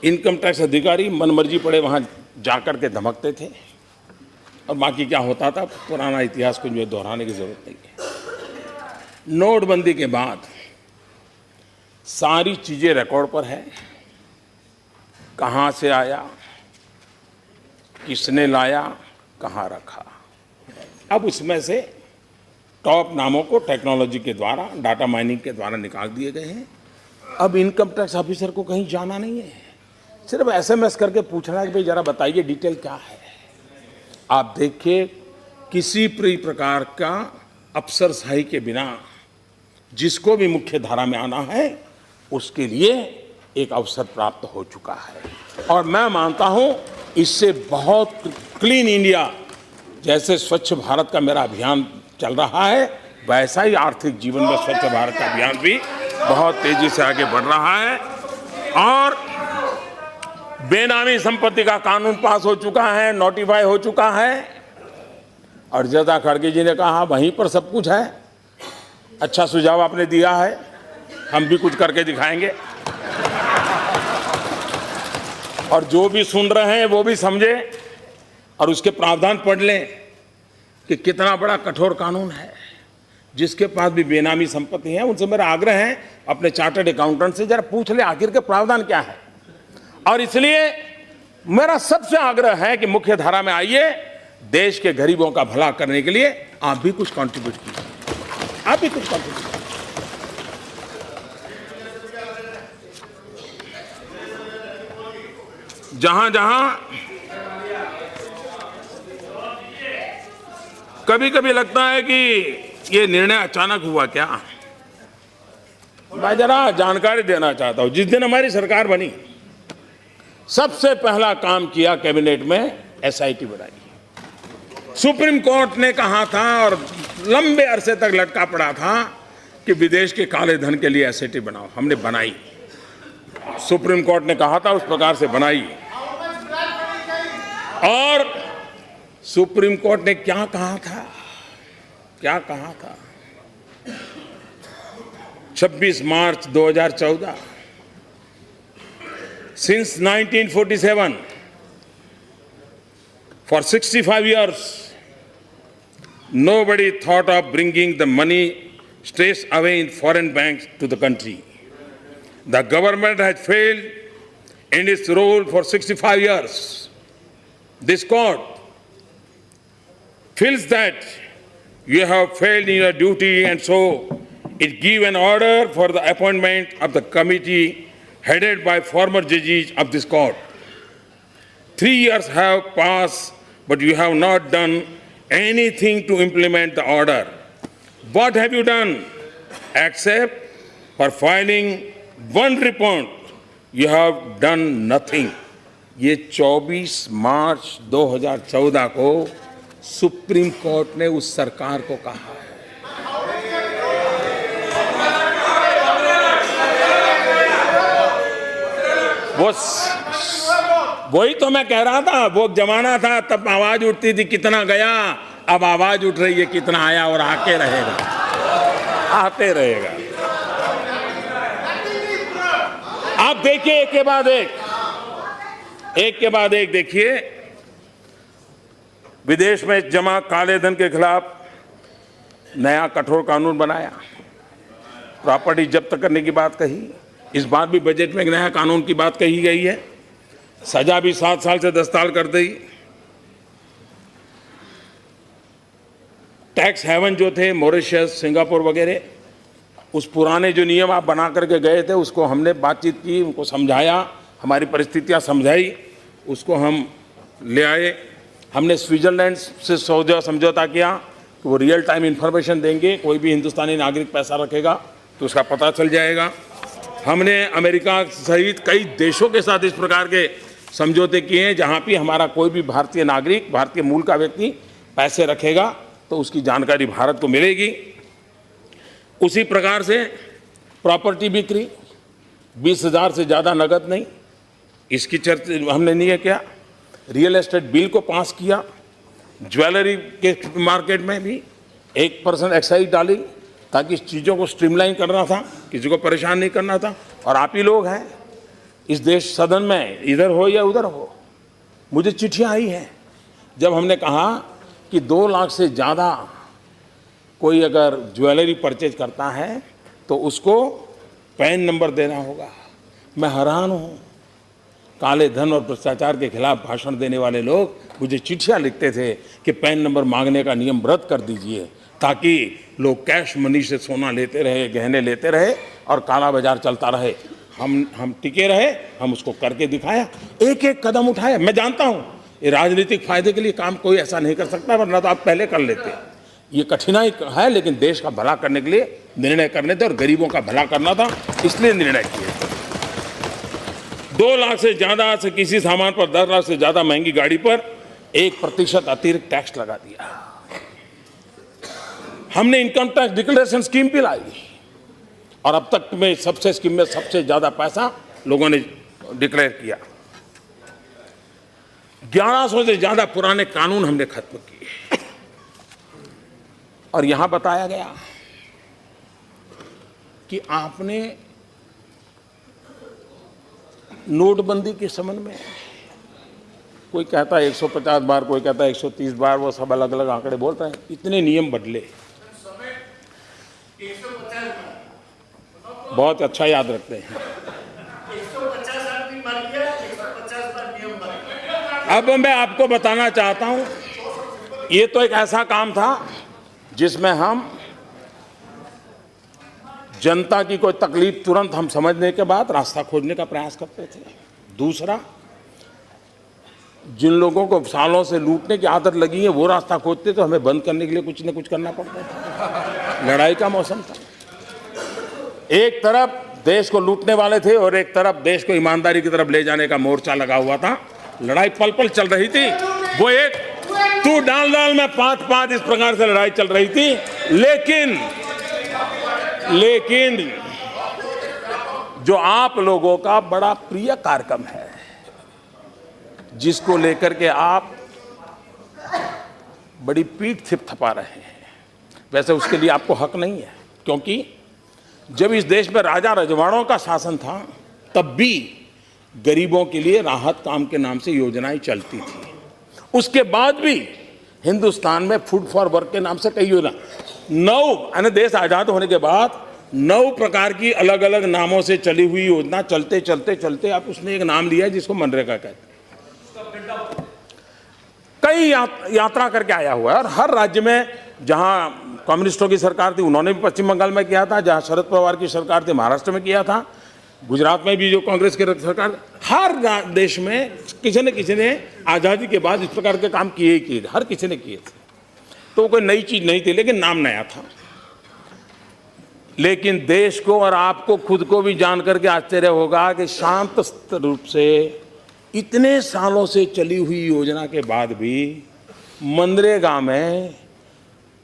Income tax अधिकारी मनमर्जी पड़े वहाँ जाकर के धमकते थे और बाकी क्या होता था पुराना इतिहास को जो दोहराने की जरूरत नहीं है। नोटबंदी के बाद सारी चीजें रिकॉर्ड पर है, कहाँ से आया, किसने लाया, कहाँ रखा। अब उसमें से टॉप नामों को टेक्नोलॉजी के द्वारा, डाटा माइनिंग के द्वारा निकाल दिए गए हैं। अब इनकम टैक्स ऑफिसर को कहीं जाना नहीं है, सिर्फ एसएमएस करके पूछना है कि भाई जरा बताइए डिटेल क्या है। आप देखिए किसी भी प्रकार का अफसरशाही के बिना जिसको भी मुख्य धारा में आना है उसके लिए एक अवसर प्राप्त हो चुका है। और मैं मानता हूं इससे बहुत क्लीन इंडिया, जैसे स्वच्छ भारत का मेरा अभियान चल रहा है, वैसा ही आर्थिक जीवन में स्वच्छ भारत का अभियान भी बहुत तेजी से आगे बढ़ रहा है। और बेनामी संपत्ति का कानून पास हो चुका है, नोटिफाई हो चुका है। और जदा खड़गे जी ने कहा वहीं पर सब कुछ है। अच्छा सुझाव आपने दिया है, हम भी कुछ करके दिखाएंगे। और जो भी सुन रहे हैं वो भी समझे और उसके प्रावधान पढ़ लें कि कितना बड़ा कठोर कानून है। जिसके पास भी बेनामी संपत्ति है उनसे मेरा आग्रह है अपने चार्टर्ड अकाउंटेंट से जरा पूछ ले आखिर के प्रावधान क्या है। और इसलिए मेरा सबसे आग्रह है कि मुख्य धारा में आइए, देश के गरीबों का भला करने के लिए आप भी कुछ कंट्रीब्यूट कीजिए, आप भी कुछ कंट्रीब्यूट कीजिए। जहां जहां कभी कभी लगता है कि ये निर्णय अचानक हुआ क्या, मैं जरा जानकारी देना चाहता हूं। जिस दिन हमारी सरकार बनी सबसे पहला काम किया कैबिनेट में एसआईटी बनाई। सुप्रीम कोर्ट ने कहा था और लंबे अरसे तक लटका पड़ा था कि विदेश के काले धन के लिए एसआईटी बनाओ, हमने बनाई। सुप्रीम कोर्ट ने कहा था उस प्रकार से बनाई। और सुप्रीम कोर्ट ने क्या कहा था, क्या कहा था? 26 मार्च 2014, since 1947 for 65 years nobody thought of bringing the money straight away in foreign banks to the country. The government has failed in its role for 65 years. This court feels that you have failed in your duty, and so it gives an order for the appointment of the committee headed by former judges of this court. 3 years have passed, but you have not done anything to implement the order. What have you done? Except for filing one report, you have done nothing. ये 24 मार्च 2014 को supreme court ने उस सरकार को कहा है। वही तो मैं कह रहा था, वो जमाना था तब आवाज उठती थी कितना गया, अब आवाज उठ रही है कितना आया और आके रहेगा, आते रहेगा। आप देखिए एक के बाद एक देखिए, विदेश में जमा काले धन के खिलाफ नया कठोर कानून बनाया, प्रॉपर्टी जब्त करने की बात कही। इस बार भी बजट में एक नया कानून की बात कही गई है, सजा भी 7 साल से 10 साल कर दी। टैक्स हेवन जो थे मॉरिशस, सिंगापुर वगैरह, उस पुराने जो नियम आप बना करके गए थे उसको हमने बातचीत की, उनको समझाया, हमारी परिस्थितियां समझाई, उसको हम ले आए। हमने स्विट्जरलैंड से समझौता किया कि वो रियल टाइम इंफॉर्मेशन देंगे, कोई भी हिंदुस्तानी नागरिक पैसा रखेगा तो उसका पता चल जाएगा। हमने अमेरिका सहित कई देशों के साथ इस प्रकार के समझौते किए हैं जहाँ भी हमारा कोई भी भारतीय नागरिक, भारतीय मूल का व्यक्ति पैसे रखेगा तो उसकी जानकारी भारत को मिलेगी। उसी प्रकार से प्रॉपर्टी बिक्री 20,000 से ज़्यादा नगद नहीं, इसकी चर्चा हमने नहीं है क्या। रियल एस्टेट बिल को पास किया, ज्वेलरी के मार्केट में भी 1% एक्साइज डाली ताकि इस चीज़ों को स्ट्रीमलाइन करना था, किसी को परेशान नहीं करना था। और आप ही लोग हैं इस देश सदन में इधर हो या उधर हो, मुझे चिट्ठियां आई हैं जब हमने कहा कि 2 लाख से ज़्यादा कोई अगर ज्वेलरी परचेज करता है तो उसको पैन नंबर देना होगा। मैं हैरान हूँ, काले धन और भ्रष्टाचार के खिलाफ भाषण देने वाले लोग मुझे चिट्ठियां लिखते थे कि पैन नंबर मांगने का नियम रद्द कर दीजिए ताकि लोग कैश मनी से सोना लेते रहे, गहने लेते रहे और काला बाजार चलता रहे। हम टिके रहे, हम उसको करके दिखाया, एक एक कदम उठाया। मैं जानता हूँ ये राजनीतिक फायदे के लिए काम कोई ऐसा नहीं कर सकता, वरना तो आप पहले कर लेते। ये कठिनाई है, लेकिन देश का भला करने के लिए निर्णय करने थे और गरीबों का भला करना था, इसलिए निर्णय किए। 2 लाख से ज़्यादा से किसी सामान पर 10 लाख से ज़्यादा महंगी गाड़ी पर 1% अतिरिक्त टैक्स लगा दिया। हमने इनकम टैक्स डिक्लेरेशन स्कीम भी लाई और अब तक में सबसे स्कीम में सबसे ज़्यादा पैसा लोगों ने डिक्लेयर किया। 1100 से ज़्यादा पुराने कानून हमने खत्म किए और यहां बताया गया कि आपने नोटबंदी के संबंध में, कोई कहता है 150 बार, कोई कहता है 130 बार, वो सब अलग अलग आंकड़े बोल रहे हैं। इतने नियम बदले, बहुत अच्छा याद रखते हैं। 150 आदमी मर गया, 150 बार नियम बदले। अब मैं आपको बताना चाहता हूं, ये तो एक ऐसा काम था जिसमें हम जनता की कोई तकलीफ तुरंत हम समझने के बाद रास्ता खोजने का प्रयास करते थे। दूसरा, जिन लोगों को सालों से लूटने की आदत लगी है वो रास्ता खोजते तो हमें बंद करने के लिए कुछ न कुछ करना पड़ता था। लड़ाई का मौसम था, एक तरफ देश को लूटने वाले थे और एक तरफ देश को ईमानदारी की तरफ ले जाने का मोर्चा लगा हुआ था। लड़ाई पल पल चल रही थी, वो एक तू डाल डाल में 5-5 इस प्रकार से लड़ाई चल रही थी। लेकिन जो आप लोगों का बड़ा प्रिय कार्यक्रम है, जिसको लेकर के आप बड़ी पीठ थपथपा रहे हैं, वैसे उसके लिए आपको हक नहीं है, क्योंकि जब इस देश में राजा रजवाड़ों का शासन था तब भी गरीबों के लिए राहत काम के नाम से योजनाएं चलती थी। उसके बाद भी हिंदुस्तान में फूड फॉर वर्क के नाम से कई योजना, 9 देश आजाद होने के बाद 9 प्रकार की अलग अलग नामों से चली हुई योजना चलते चलते चलते आप उसने एक नाम लिया जिसको मनरेगा कहते हैं। कई यात्रा करके आया हुआ है और हर राज्य में, जहां कम्युनिस्टों की सरकार थी उन्होंने भी पश्चिम बंगाल में किया था, जहां शरद पवार की सरकार थी महाराष्ट्र में किया था, गुजरात में भी जो कांग्रेस की सरकार, हर देश में किसी ने आज़ादी के बाद इस प्रकार के काम किए ही किए, हर किसी ने किए थे। तो कोई नई चीज नहीं थी, लेकिन नाम नया था। लेकिन देश को और आपको खुद को भी जान करके आश्चर्य होगा कि शांत रूप से इतने सालों से चली हुई योजना के बाद भी मनरेगा में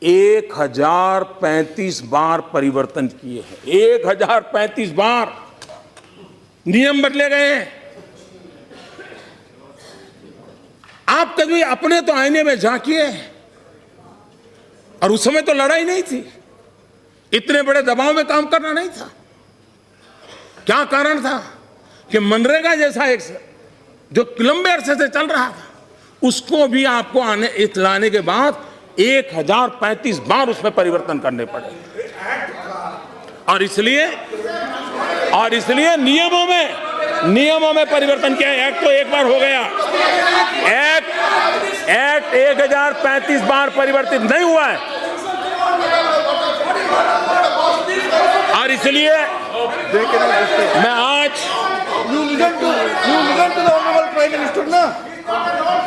1035 बार परिवर्तन किए हैं। 1035 बार नियम बदले गए हैं। आप कभी अपने तो आईने में झांकिए, और उस समय तो लड़ाई नहीं थी, इतने बड़े दबाव में काम करना नहीं था। क्या कारण था कि मनरेगा जैसा एक जो लंबे अरसे से चल रहा था, उसको भी आपको लाने के बाद 1035 बार उसमें परिवर्तन करने पड़े। और इसलिए नियमों में परिवर्तन किया। एक्ट तो एक बार हो गया, एक्ट 1035 बार परिवर्तित नहीं हुआ है। और इसलिए मैं आज You listen to the honorable Prime Minister ना?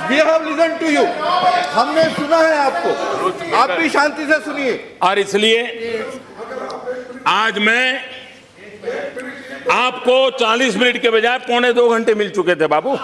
We have listened to you. हमने सुना है आपको, आप भी शांति से सुनिए। और इसलिए आज मैं आपको 40 मिनट के बजाय 1.25 घंटे मिल चुके थे बाबू।